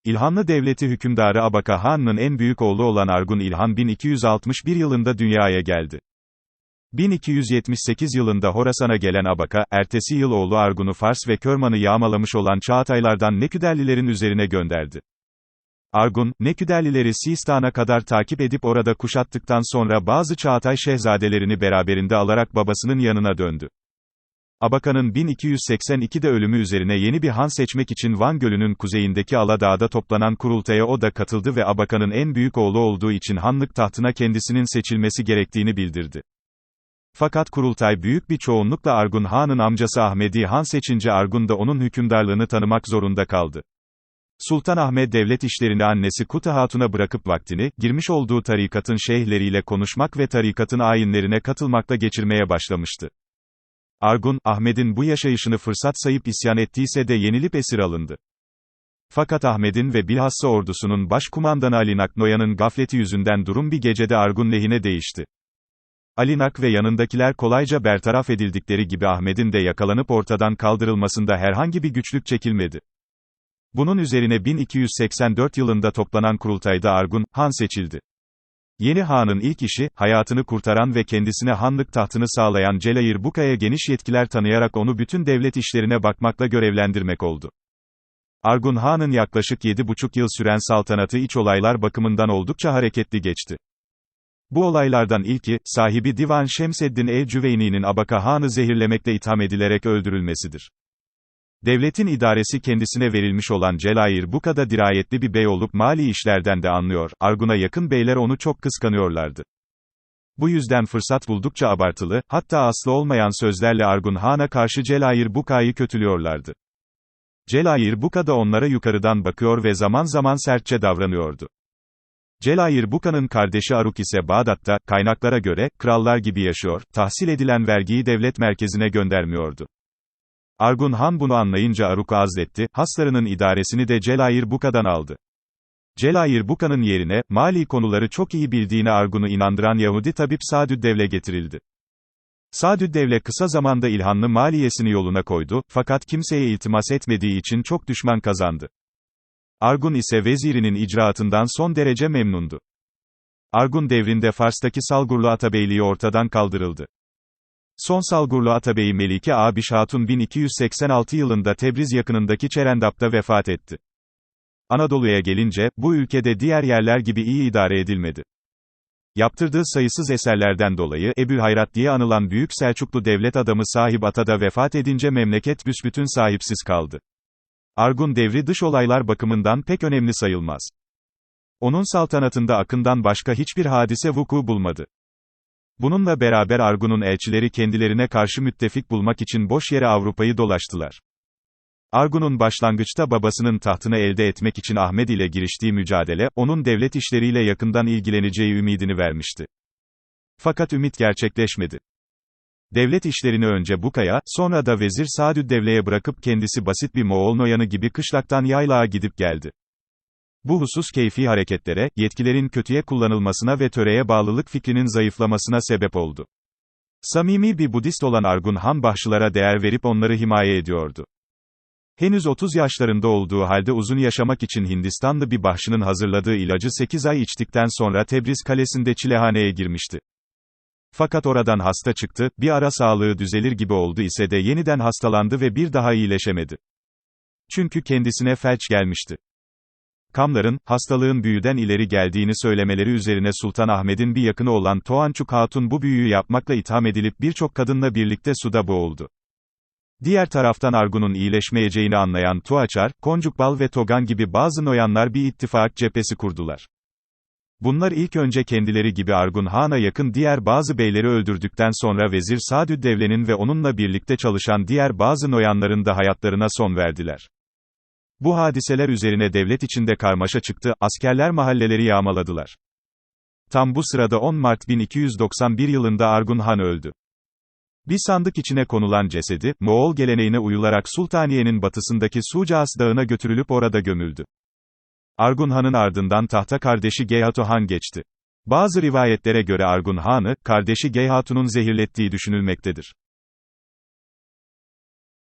İlhanlı Devleti hükümdarı Abaka Han'ın en büyük oğlu olan Argun İlhan 1261 yılında dünyaya geldi. 1278 yılında Horasan'a gelen Abaka, ertesi yıl oğlu Argun'u Fars ve Körman'ı yağmalamış olan Çağataylardan Neküderlilerin üzerine gönderdi. Argun, Neküderlileri Sistan'a kadar takip edip orada kuşattıktan sonra bazı Çağatay şehzadelerini beraberinde alarak babasının yanına döndü. Abaka'nın 1282'de ölümü üzerine yeni bir han seçmek için Van Gölü'nün kuzeyindeki Aladağ'da toplanan kurultaya o da katıldı ve Abaka'nın en büyük oğlu olduğu için hanlık tahtına kendisinin seçilmesi gerektiğini bildirdi. Fakat kurultay büyük bir çoğunlukla Argun Han'ın amcası Ahmedi Han seçince Argun da onun hükümdarlığını tanımak zorunda kaldı. Sultan Ahmed devlet işlerini annesi Kutu Hatun'a bırakıp vaktini, girmiş olduğu tarikatın şeyhleriyle konuşmak ve tarikatın ayinlerine katılmakla geçirmeye başlamıştı. Argun, Ahmet'in bu yaşayışını fırsat sayıp isyan ettiyse de yenilip esir alındı. Fakat Ahmet'in ve bilhassa ordusunun başkumandanı Alinak Noyan'ın gafleti yüzünden durum bir gecede Argun lehine değişti. Alinak ve yanındakiler kolayca bertaraf edildikleri gibi Ahmet'in de yakalanıp ortadan kaldırılmasında herhangi bir güçlük çekilmedi. Bunun üzerine 1284 yılında toplanan kurultayda Argun, Han seçildi. Yeni Han'ın ilk işi, hayatını kurtaran ve kendisine hanlık tahtını sağlayan Celayir Buka'ya geniş yetkiler tanıyarak onu bütün devlet işlerine bakmakla görevlendirmek oldu. Argun Han'ın yaklaşık 7,5 yıl süren saltanatı iç olaylar bakımından oldukça hareketli geçti. Bu olaylardan ilki, sahibi Divan Şemseddin el-Cüveyni'nin Abaka Han'ı zehirlemekle itham edilerek öldürülmesidir. Devletin idaresi kendisine verilmiş olan Celayir Buka'da dirayetli bir bey olup mali işlerden de anlıyor, Argun'a yakın beyler onu çok kıskanıyorlardı. Bu yüzden fırsat buldukça abartılı, hatta aslı olmayan sözlerle Argun Han'a karşı Celayir Buka'yı kötülüyorlardı. Celayir Buka da onlara yukarıdan bakıyor ve zaman zaman sertçe davranıyordu. Celayir Buka'nın kardeşi Aruk ise Bağdat'ta, kaynaklara göre, krallar gibi yaşıyor, tahsil edilen vergiyi devlet merkezine göndermiyordu. Argun Han bunu anlayınca Aruk'u azletti, haslarının idaresini de Celayir Buka'dan aldı. Celayir Buka'nın yerine, mali konuları çok iyi bildiğine Argun'u inandıran Yahudi tabip Sadüddevle getirildi. Sadüddevle kısa zamanda İlhanlı maliyesini yoluna koydu, fakat kimseye iltimas etmediği için çok düşman kazandı. Argun ise vezirinin icraatından son derece memnundu. Argun devrinde Fars'taki Salgurlu Atabeyliği ortadan kaldırıldı. Son Salgurlu Atabeyi Melike Abiş Hatun 1286 yılında Tebriz yakınındaki Çerendap'ta vefat etti. Anadolu'ya gelince, bu ülkede diğer yerler gibi iyi idare edilmedi. Yaptırdığı sayısız eserlerden dolayı, Ebu'l-Hayrat diye anılan büyük Selçuklu devlet adamı Sahip Ata da vefat edince memleket büsbütün sahipsiz kaldı. Argun devri dış olaylar bakımından pek önemli sayılmaz. Onun saltanatında Akın'dan başka hiçbir hadise vuku bulmadı. Bununla beraber Argun'un elçileri kendilerine karşı müttefik bulmak için boş yere Avrupa'yı dolaştılar. Argun'un başlangıçta babasının tahtını elde etmek için Ahmed ile giriştiği mücadele, onun devlet işleriyle yakından ilgileneceği ümidini vermişti. Fakat ümit gerçekleşmedi. Devlet işlerini önce Buka'ya, sonra da Vezir Sadüddevle'ye bırakıp kendisi basit bir Moğol noyanı gibi kışlaktan yaylağa gidip geldi. Bu husus keyfi hareketlere, yetkilerin kötüye kullanılmasına ve töreye bağlılık fikrinin zayıflamasına sebep oldu. Samimi bir Budist olan Argun Han Bahşılara değer verip onları himaye ediyordu. Henüz 30 yaşlarında olduğu halde uzun yaşamak için Hindistanlı bir Bahşı'nın hazırladığı ilacı 8 ay içtikten sonra Tebriz kalesinde çilehaneye girmişti. Fakat oradan hasta çıktı, bir ara sağlığı düzelir gibi oldu ise de yeniden hastalandı ve bir daha iyileşemedi. Çünkü kendisine felç gelmişti. Kamların, hastalığın büyüden ileri geldiğini söylemeleri üzerine Sultan Ahmet'in bir yakını olan Toğançuk Hatun bu büyüyü yapmakla itham edilip birçok kadınla birlikte suda boğuldu. Diğer taraftan Argun'un iyileşmeyeceğini anlayan Tuğaçar, Koncukbal ve Togan gibi bazı noyanlar bir ittifak cephesi kurdular. Bunlar ilk önce kendileri gibi Argun Han'a yakın diğer bazı beyleri öldürdükten sonra Vezir Sadüddevle'nin ve onunla birlikte çalışan diğer bazı noyanların da hayatlarına son verdiler. Bu hadiseler üzerine devlet içinde karmaşa çıktı, askerler mahalleleri yağmaladılar. Tam bu sırada 10 Mart 1291 yılında Argun Han öldü. Bir sandık içine konulan cesedi, Moğol geleneğine uyularak Sultaniye'nin batısındaki Sucaas Dağı'na götürülüp orada gömüldü. Argun Han'ın ardından tahta kardeşi Geyhatu Han geçti. Bazı rivayetlere göre Argun Han'ı, kardeşi Geyhatu'nun zehirlettiği düşünülmektedir.